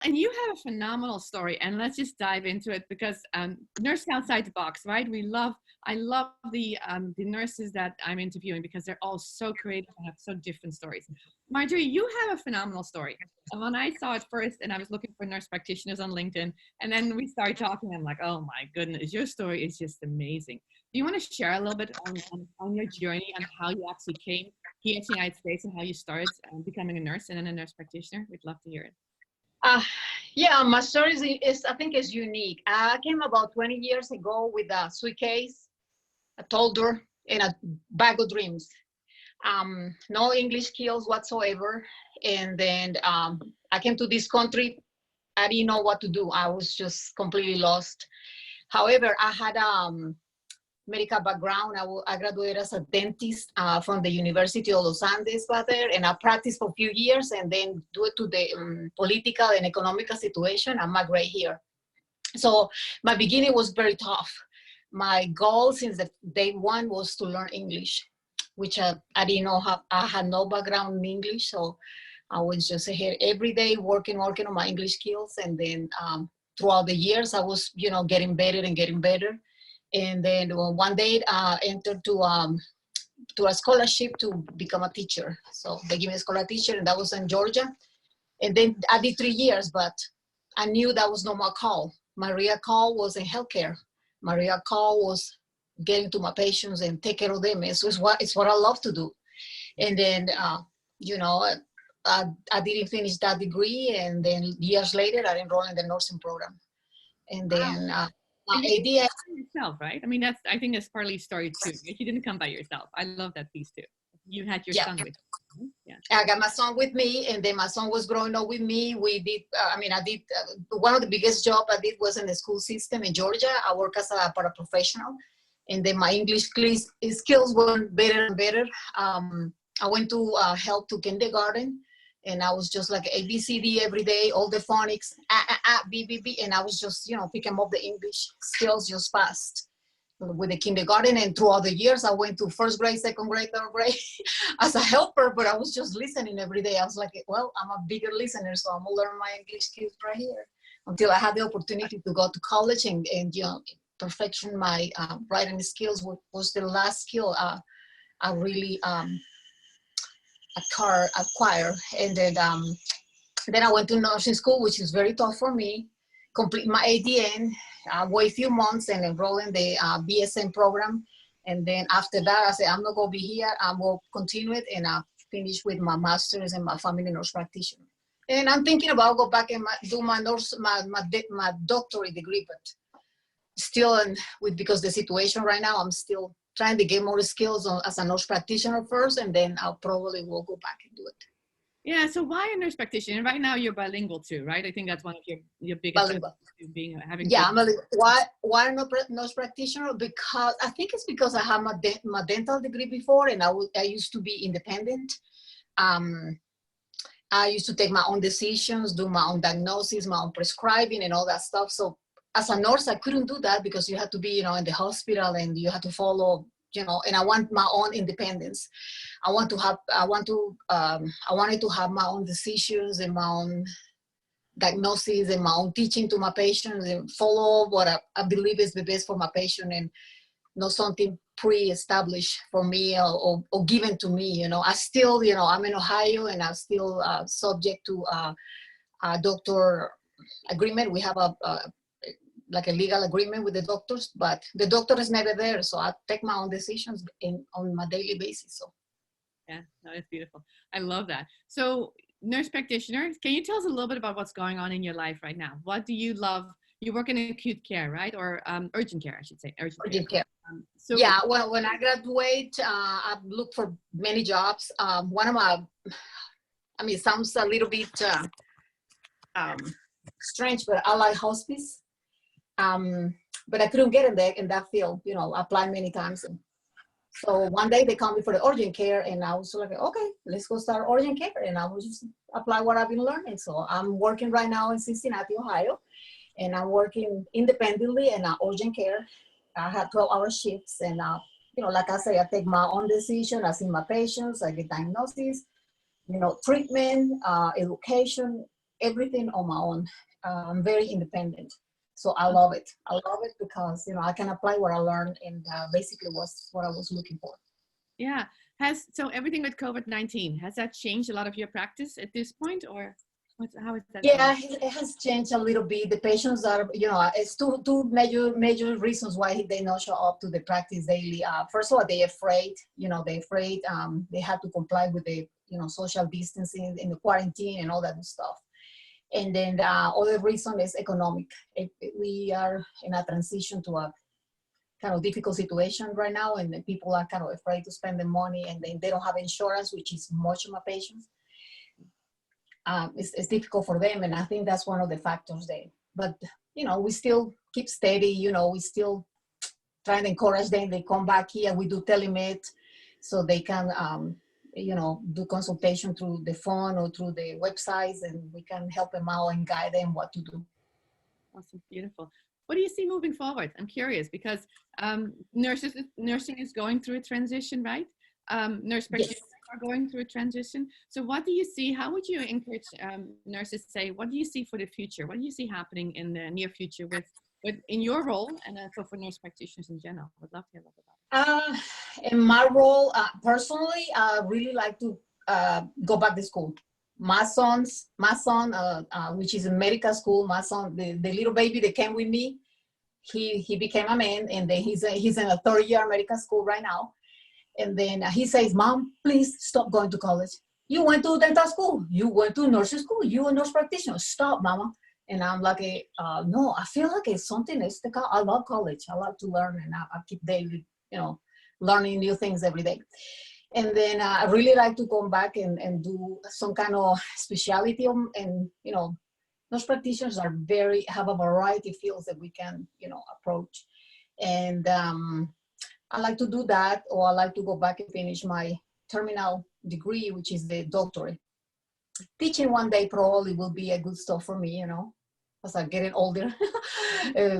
And you have a phenomenal story, and let's just dive into it because nursing outside the box, right? I love the nurses that I'm interviewing because they're all so creative and have so different stories. Marjorie, you have a phenomenal story. And when I saw it first, and I was looking for nurse practitioners on LinkedIn, and then we started talking, I'm like, oh my goodness, your story is just amazing. Do you want to share a little bit on your journey and how you actually came here to the United States and how you started becoming a nurse and then a nurse practitioner? We'd love to hear it. Uh, yeah, my story is I think is unique. I came about 20 years ago with a suitcase, a toddler, and a bag of dreams. No English skills whatsoever. And then I came to this country. I didn't know what to do. I was just completely lost. However, I had medical background. I graduated as a dentist from the University of Los Andes back there, and I practiced for a few years, and then due to the political and economical situation, I migrated here. So my beginning was very tough. My goal since the day one was to learn English, which I didn't know how. I had no background in English, so I was just here every day working on my English skills, and then throughout the years, I was getting better and getting better. And then one day I entered to a scholarship to become a teacher. So they gave me a scholarship teacher, and that was in Georgia. And then I did 3 years, but I knew that was not my call. My real call was in healthcare. My real call was getting to my patients and take care of them. It's what I love to do. And then, I didn't finish that degree. And then years later, I enrolled in the nursing program. And Wow. then And you idea. by yourself, right? I mean, I think that's partly story too. You didn't come by yourself. I love that piece too. You had your Yeah, son with you. Yeah. I got my son with me, and then my son was growing up with me. We did, I did, one of the biggest job I did was in the school system in Georgia. I work as a paraprofessional, and then my English skills were better and better. I went to help to kindergarten, and I was just like ABCD every day, all the phonics, B, B, B, and I was just, picking up the English skills just fast with the kindergarten. And throughout the years, I went to first grade, second grade, third grade as a helper, but I was just listening every day. I was like, well, I'm a bigger listener, so I'm gonna learn my English skills right here until I had the opportunity to go to college and perfection my writing skills was the last skill I really acquire. And then I went to nursing school, which is very tough for me. Complete my ADN, wait a few months and enroll in the BSN program. And then after that, I said, I'm not going to be here. I'm going to continue it and finish with my master's and my family nurse practitioner. And I'm thinking about go back and do my doctorate degree, but still, because the situation right now, I'm still trying to get more skills as a nurse practitioner first, and then I'll probably will go back and do it. Yeah. So why a nurse practitioner? And right now you're bilingual too, right? I think that's one of your biggest being having. Yeah, why nurse practitioner? Because I think it's because I have my dental degree before, and I used to be independent. I used to take my own decisions, do my own diagnosis, my own prescribing, and all that stuff. So as a nurse, I couldn't do that because you had to be, in the hospital and you had to follow, and I want my own independence. I wanted to have my own decisions and my own diagnosis and my own teaching to my patients and follow what I believe is the best for my patient, and not something pre-established for me or given to me. I still, I'm in Ohio, and I'm still subject to a doctor agreement. We have like a legal agreement with the doctors, but the doctor is never there. So I take my own decisions on my daily basis. So. Yeah, no, that's beautiful. I love that. So nurse practitioner, can you tell us a little bit about what's going on in your life right now? What do you love? You work in acute care, right? Or urgent care, I should say. Urgent care. Yeah, well, when I graduate, I looked for many jobs. One of my, it sounds a little bit strange, but I like hospice. But I couldn't get in that field, applied many times. So one day they called me for the urgent care, and I was like, okay, let's go start urgent care. And I will just apply what I've been learning. So I'm working right now in Cincinnati, Ohio, and I'm working independently in urgent care. I have 12-hour shifts, and like I say, I take my own decision. I see my patients, I get diagnosis, treatment, education, everything on my own. I'm very independent. So I love it. I love it because, I can apply what I learned, and basically was what I was looking for. Yeah. So everything with COVID-19, has that changed a lot of your practice at this point, or how is that Yeah, going? it has changed a little bit. The patients are, it's two major reasons why they not show up to the practice daily. First of all, they're afraid. They're afraid. They have to comply with the social distancing in the quarantine and all that stuff. And then the other reason is economic. We are in a transition to a kind of difficult situation right now, and the people are kind of afraid to spend the money, and then they don't have insurance, which is much of my patients. It's difficult for them, and I think that's one of the factors there. But we still keep steady. We still trying to encourage them. They come back here. We do telemed, so they can do consultation through the phone or through the websites, and we can help them out and guide them what to do. Awesome, beautiful. What do you see moving forward? I'm curious because nursing is going through a transition, right? Nurse practitioners are going through a transition. So what do you see? How would you encourage nurses to say, what do you see for the future? What do you see happening in the near future with in your role, and also for nurse practitioners in general? I would love to hear about it. In my role, personally, I really like to go back to school. My son, which is in medical school, my son, the little baby that came with me, he became a man, and then he's in a third year medical school right now. And then he says, "Mom, please stop going to college. You went to dental school. You went to nursing school. You a nurse practitioner. Stop, Mama." And I'm like, no, I feel like it's something. I love college. I love to learn, and I keep daily, learning new things every day. And then I really like to come back and do some kind of specialty. And, nurse practitioners have a variety of fields that we can, approach. And I like to do that, or I like to go back and finish my terminal degree, which is the doctorate. Teaching one day probably will be a good stuff for me, as I'm getting older.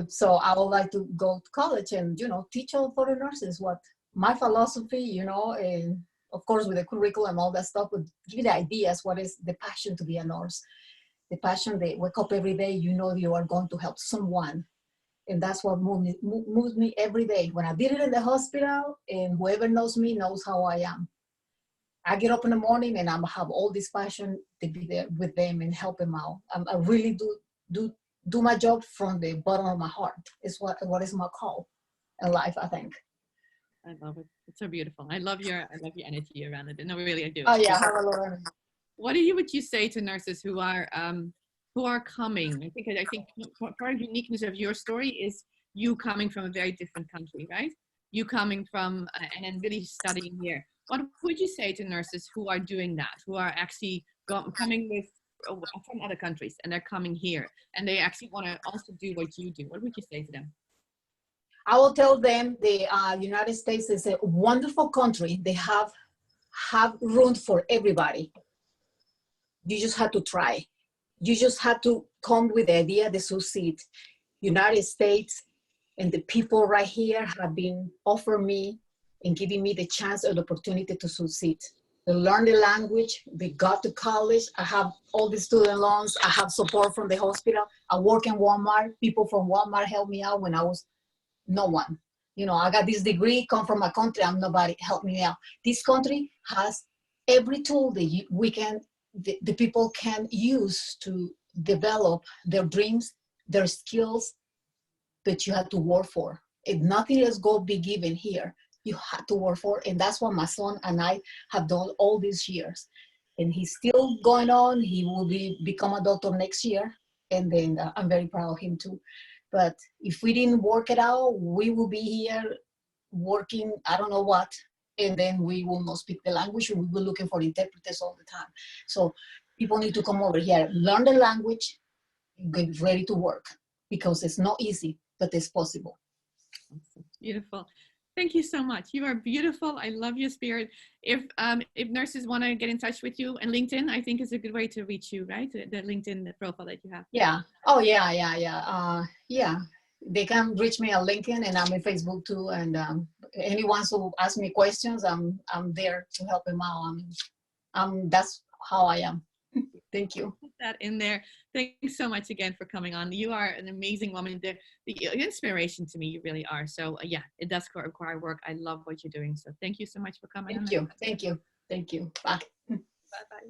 So I would like to go to college and, teach all for the nurses what my philosophy, and of course with the curriculum, all that stuff, would give you the ideas. What is the passion to be a nurse? The passion, they wake up every day, you are going to help someone. And that's what moves me every day. When I did it in the hospital, and whoever knows me knows how I am. I get up in the morning and I have all this passion to be there with them and help them out. I really do my job from the bottom of my heart. It's what is my call in life, I think. I love it. It's so beautiful. I love your energy around it. No, really, I do. Oh yeah, I have a lot of energy. What would you say to nurses who are coming? I think part of the uniqueness of your story is you coming from a very different country, right? You coming from and then really studying here. What would you say to nurses who are doing that, who are actually coming from other countries, and they're coming here and they actually want to also do what you do? What would you say to them? I will tell them the United States is a wonderful country. They have room for everybody. You just have to try. You just have to come with the idea to succeed. United States and the people right here have been offering me and giving me the chance or the opportunity to succeed. They learn the language, they got to college. I have all the student loans. I have support from the hospital. I work in Walmart. People from Walmart helped me out when I was no one. I got this degree, come from my country, I'm nobody, help me out. This country has every tool that the people can use to develop their dreams, their skills that you have to work for. If nothing else go be given here, you have to work for, and that's what my son and I have done all these years. And he's still going on. He will become a doctor next year, and then I'm very proud of him too. But if we didn't work it out, we will be here working, I don't know what, and then we will not speak the language. We will be looking for interpreters all the time. So people need to come over here, learn the language, get ready to work, because it's not easy, but it's possible. Beautiful. Thank you so much. You are beautiful. I love your spirit. If nurses want to get in touch with you, and LinkedIn, I think is a good way to reach you, right? The LinkedIn profile that you have. Yeah. Oh yeah. Yeah. They can reach me on LinkedIn, and I'm on Facebook too. And anyone who asks me questions, I'm there to help them out. That's how I am. Thank you. Put that in there. Thanks so much again for coming on. You are an amazing woman. The inspiration to me, you really are. So yeah, it does require work. I love what you're doing. So thank you so much for coming on. Thank you. Thank you. Thank you. Bye. Bye bye.